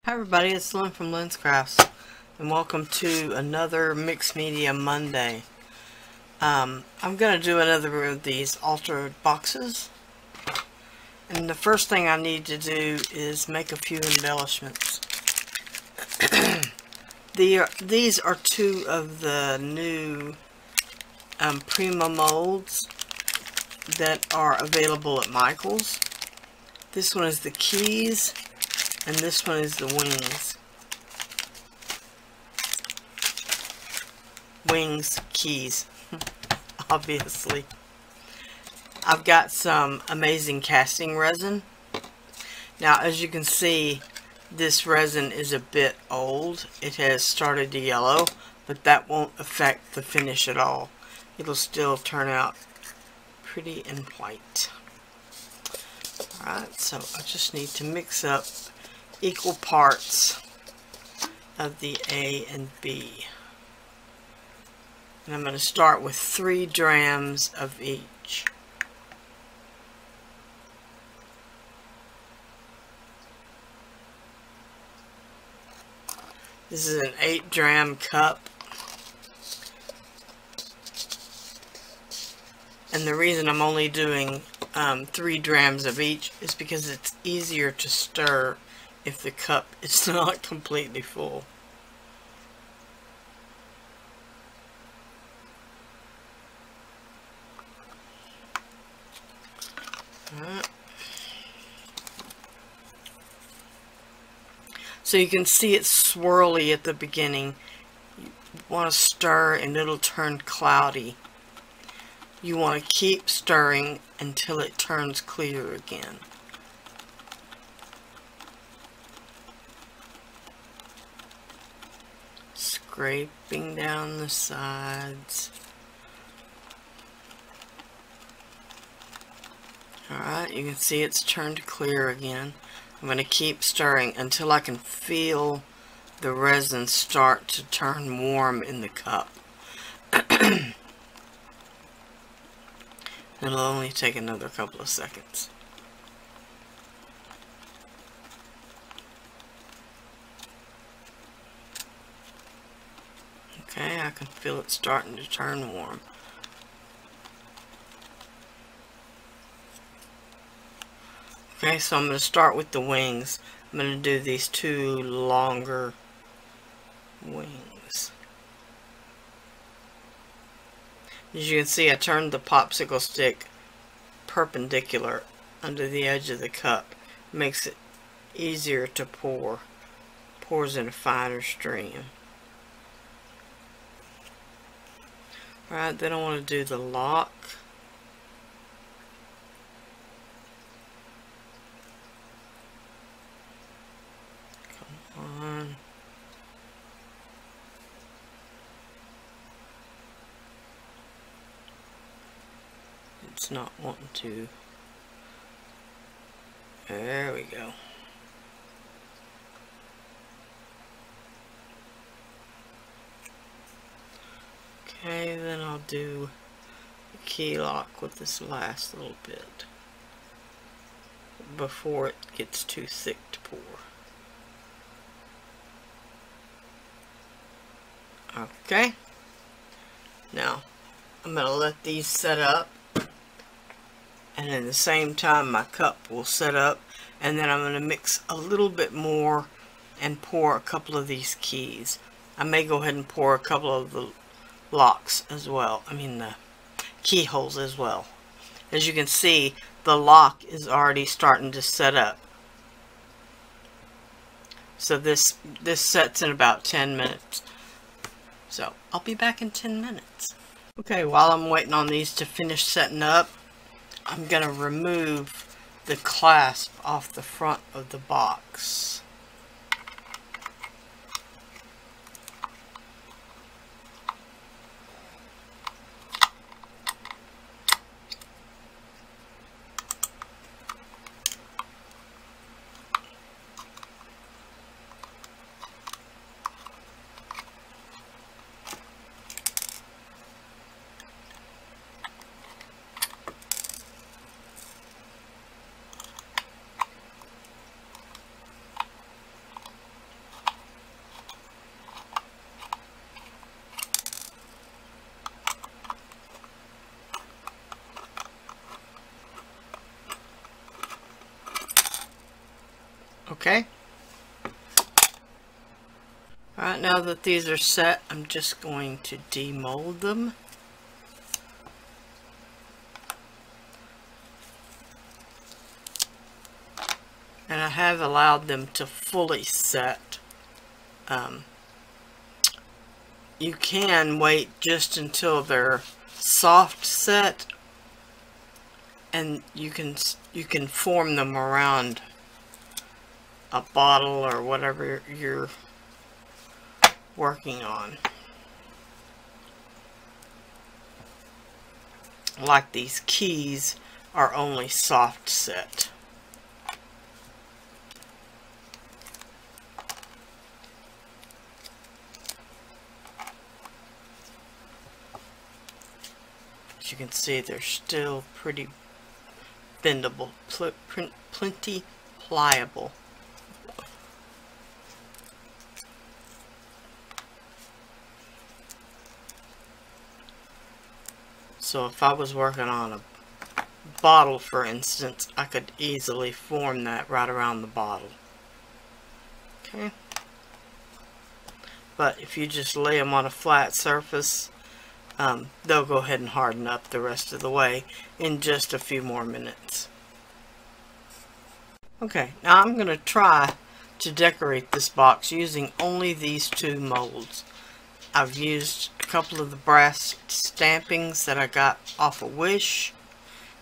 Hi everybody, it's Lyn from Lyn's Crafts, and welcome to another MixedMedia Monday. I'm going to do another of these altered boxes, and the first thing I need to do is make a few embellishments. These are two of the new Prima molds that are available at Michael's. This one is the keys, and this one is the wings. Wings, keys, obviously. I've got some amazing casting resin. Now, as you can see, this resin is a bit old. It has started to yellow, but that won't affect the finish at all. It'll still turn out pretty and white. Alright, so I just need to mix up equal parts of the A and B. And I'm going to start with 3 drams of each. This is an 8-dram cup. And the reason I'm only doing 3 drams of each is because it's easier to stir if the cup is not completely full. Alright. So you can see it's swirly at the beginning. You want to stir and it'll turn cloudy. You want to keep stirring until it turns clear again. Scraping down the sides. Alright, you can see it's turned clear again. I'm going to keep stirring until I can feel the resin start to turn warm in the cup. It'll only take another couple of seconds. Okay, I can feel it starting to turn warm. Okay, so I'm going to start with the wings. I'm going to do these 2 longer wings. As you can see, I turned the popsicle stick perpendicular under the edge of the cup. It makes it easier to pour. Pours in a finer stream. Alright, then I want to do the lock. Come on. It's not wanting to. There we go. Okay, then I'll do the key lock with this last little bit before it gets too thick to pour. Okay, now I'm going to let these set up, and at the same time my cup will set up, and then I'm going to mix a little bit more and pour a couple of these keys. I may go ahead and pour a couple of the locks as well, the keyholes as well. As you can see, the lock is already starting to set up. So this sets in about 10 minutes. So I'll be back in 10 minutes. Okay, while I'm waiting on these to finish setting up, I'm going to remove the clasp off the front of the box. Okay? Alright, now that these are set, I'm just going to demold them. And I have allowed them to fully set. You can wait just until they're soft set, and you can form them around a bottle or whatever you're working on. Like these keys are only soft set. As you can see, they're still pretty bendable, plenty pliable. So if I was working on a bottle, for instance, I could easily form that right around the bottle. Okay. But if you just lay them on a flat surface, they'll go ahead and harden up the rest of the way in just a few more minutes. Okay, now I'm going to try to decorate this box using only these two molds. I've used a couple of the brass stampings that I got off of Wish,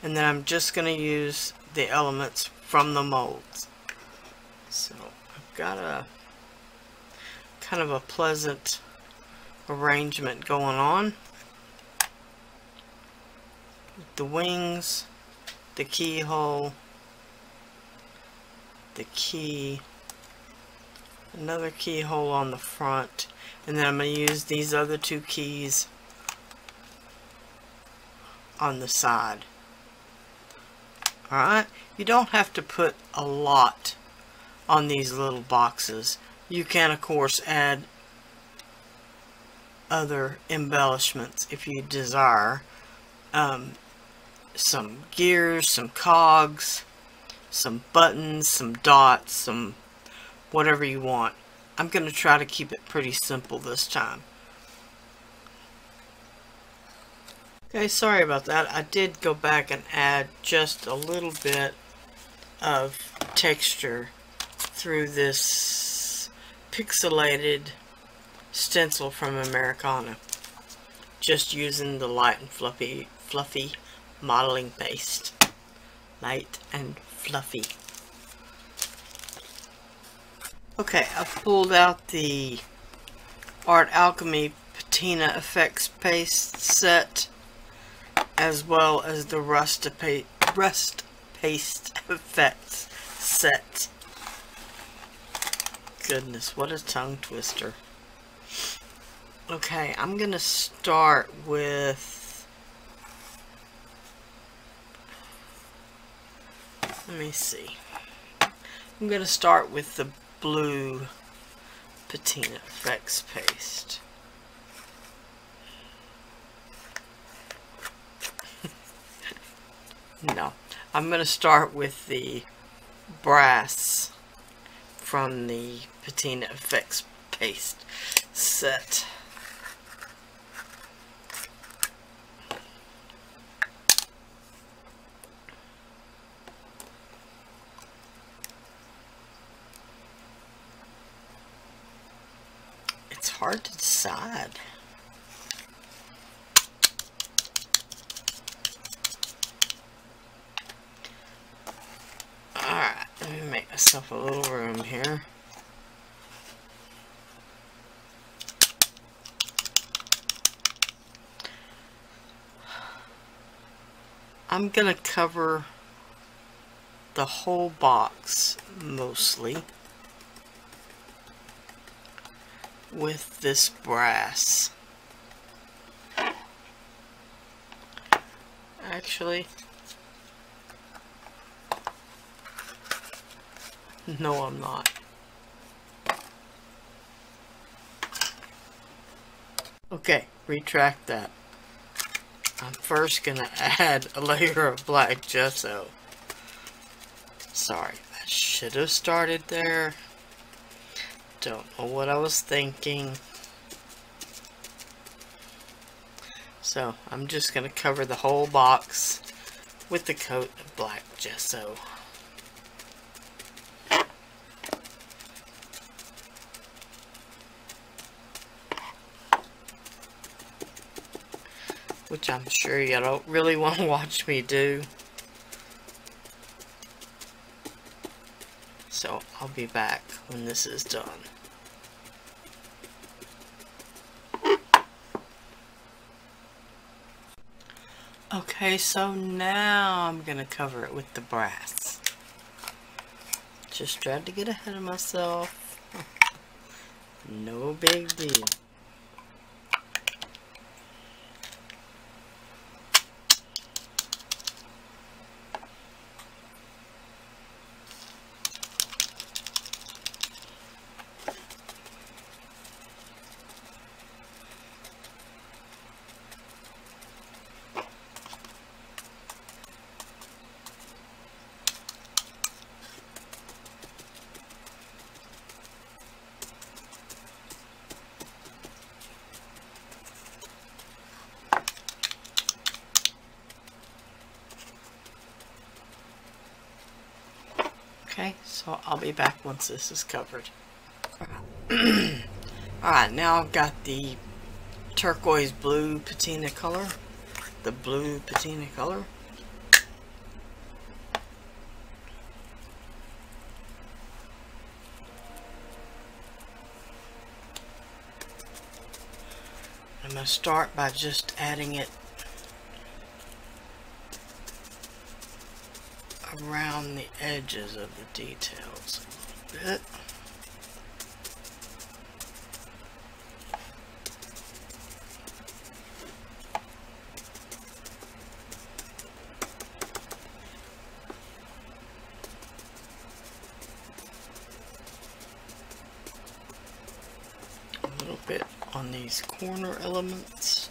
and then I'm just going to use the elements from the molds. So I've got a kind of a pleasant arrangement going on. The wings, the keyhole, the key, another keyhole on the front, and then I'm going to use these other two keys on the side. Alright, you don't have to put a lot on these little boxes. You can, of course, add other embellishments if you desire. Some gears, some cogs, some buttons, some dots, some whatever you want. I'm going to try to keep it pretty simple this time. Okay, sorry about that. I did go back and add just a little bit of texture through this pixelated stencil from Americana, just using the light and fluffy modeling paste. Light and fluffy. Okay, I've pulled out the Alchemy patina effects paste set, as well as the rust paste effects set. Goodness, what a tongue twister. Okay, I'm gonna start with, let me see. I'm gonna start with the blue patina effects paste. No, I'm gonna start with the brass from the patina effects paste set. It's hard to decide. Alright, let me make myself a little room here. I'm gonna cover the whole box mostly with this brass. Actually, no, I'm not. Okay, retract that. I'm first gonna add a layer of black gesso. Sorry, I should have started there. Don't know what I was thinking. So I'm just going to cover the whole box with the coat of black gesso. Which I'm sure you don't really want to watch me do. So I'll be back when this is done. Okay, so now I'm going to cover it with the brass. Just tried to get ahead of myself. No big deal. Okay, so I'll be back once this is covered. Alright, now I've got the turquoise blue patina color. The blue patina color. I'm going to start by just adding it around the edges of the details a little bit. A little bit on these corner elements.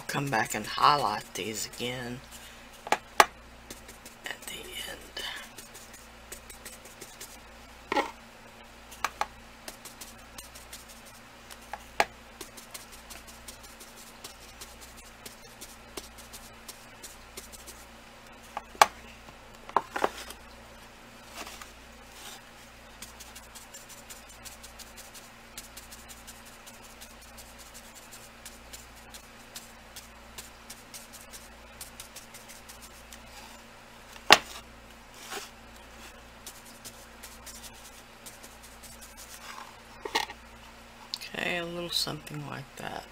Come back and highlight these again at the end. Okay, a little something like that.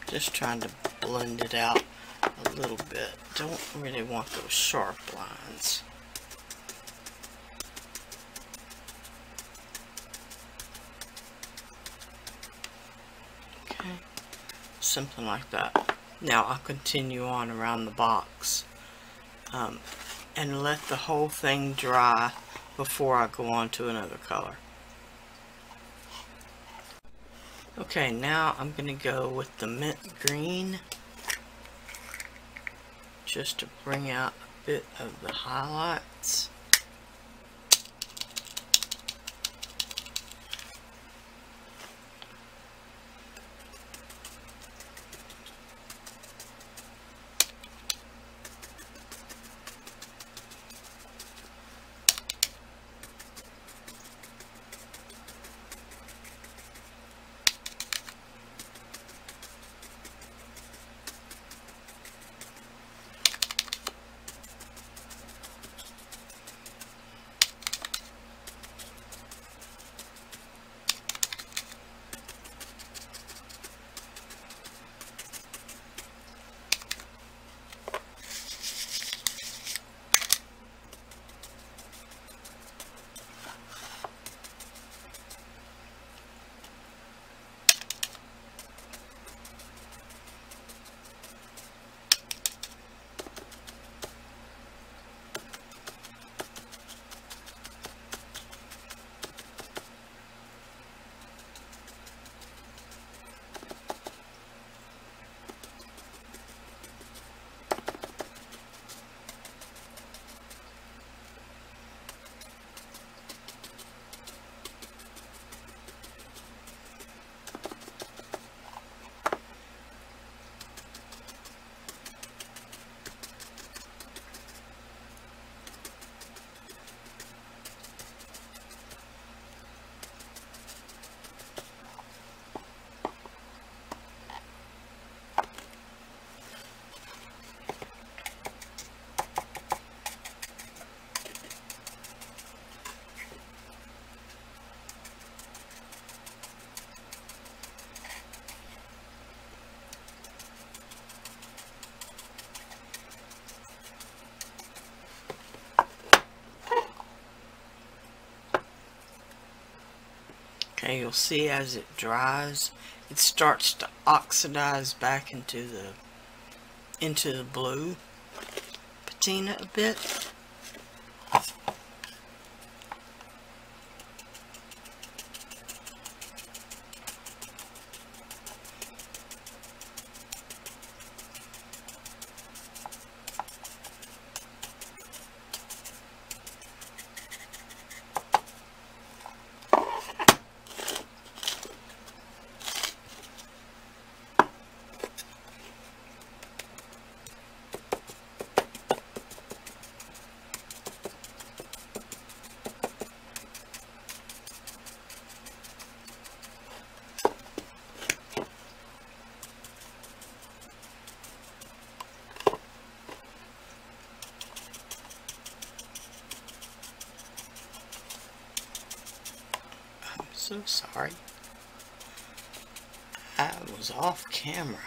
Just trying to blend it out a little bit. Don't really want those sharp lines. Okay, something like that. Now I'll continue on around the box and let the whole thing dry before I go on to another color. Okay, now I'm going to go with the mint green just to bring out a bit of the highlights. Okay, you'll see as it dries, it starts to oxidize back into the blue patina a bit. So sorry. I was off camera.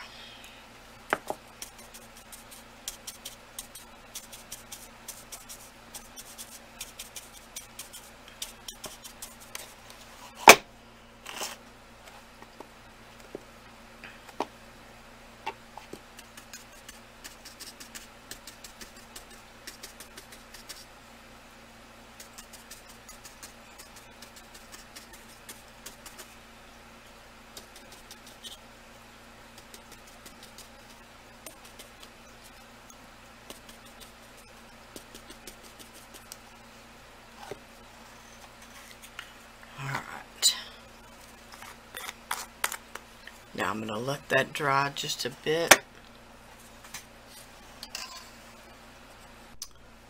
Now I'm going to let that dry just a bit.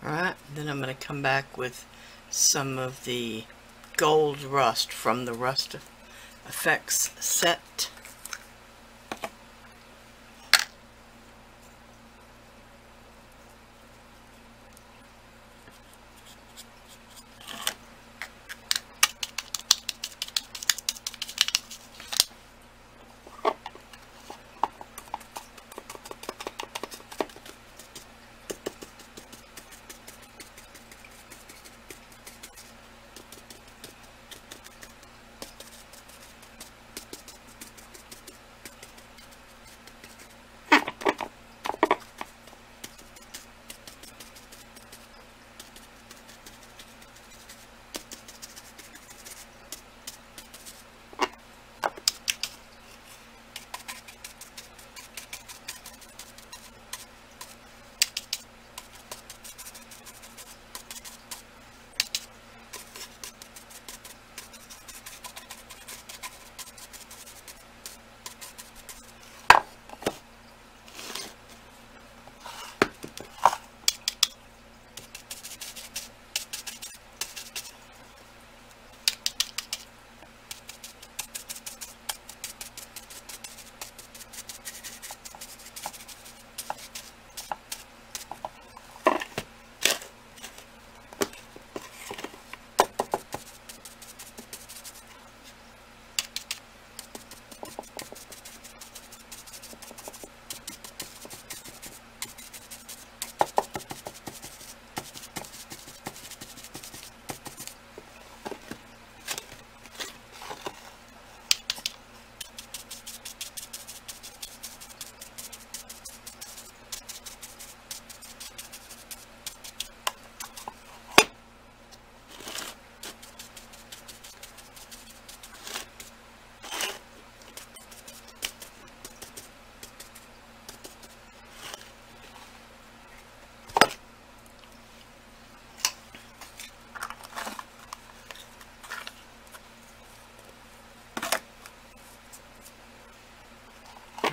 Alright, then I'm going to come back with some of the gold rust from the Rust Effects set.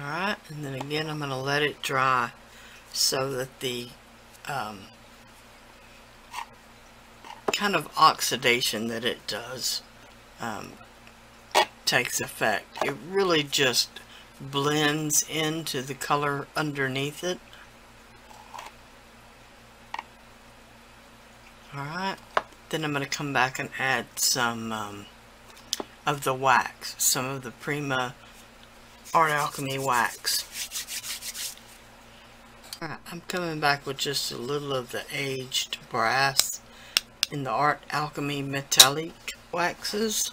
Alright, and then again I'm going to let it dry so that the kind of oxidation that it does takes effect. It really just blends into the color underneath it. Alright, then I'm going to come back and add some of the wax, some of the Prima Art Alchemy wax. Alright, I'm coming back with just a little of the aged brass in the Art Alchemy metallic waxes.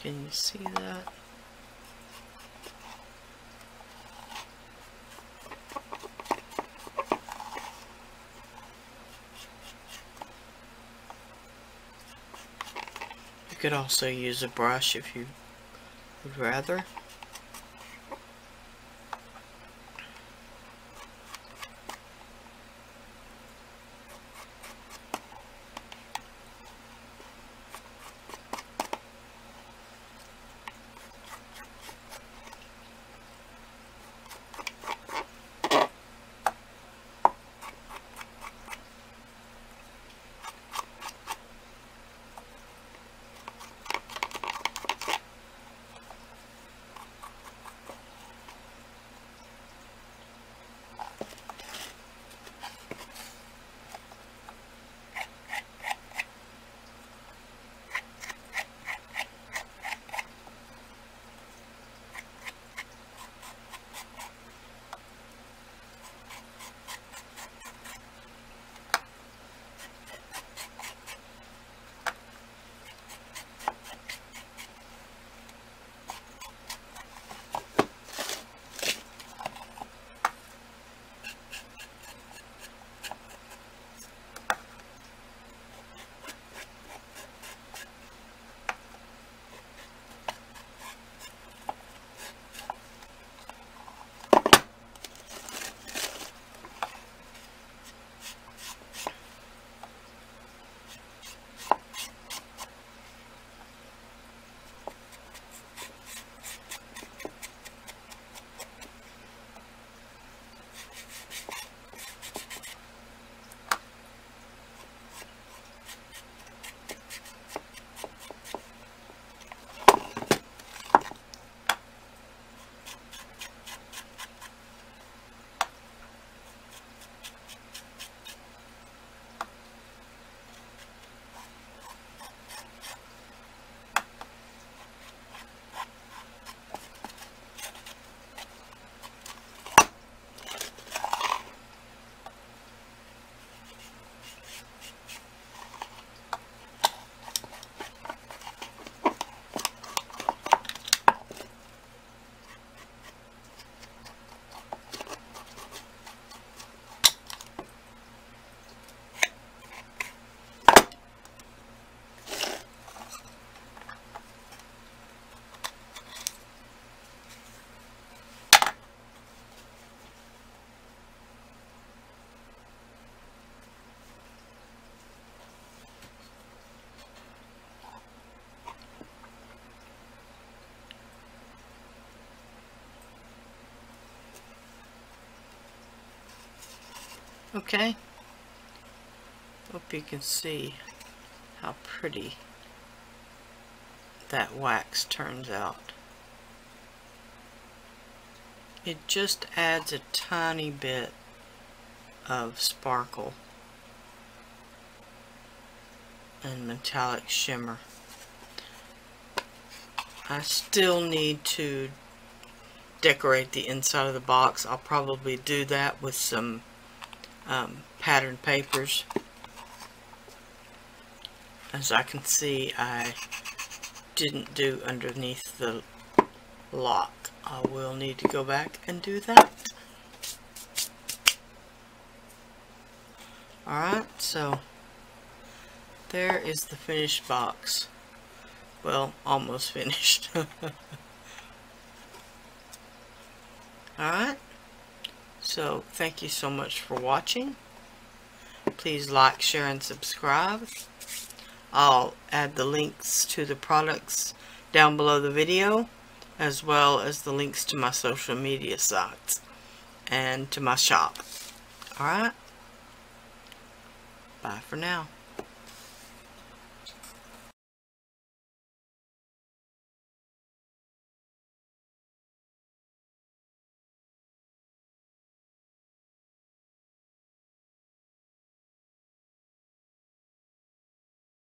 Can you see that? You could also use a brush if you would rather. Okay, hope you can see how pretty that wax turns out. It just adds a tiny bit of sparkle and metallic shimmer. I still need to decorate the inside of the box. I'll probably do that with some pattern papers. As I can see, I didn't do underneath the lock. I will need to go back and do that. Alright, so there is the finished box. Well, almost finished. Alright, so thank you so much for watching. Please like, share, and subscribe. I'll add the links to the products down below the video, as well as the links to my social media sites and to my shop. Alright, bye for now.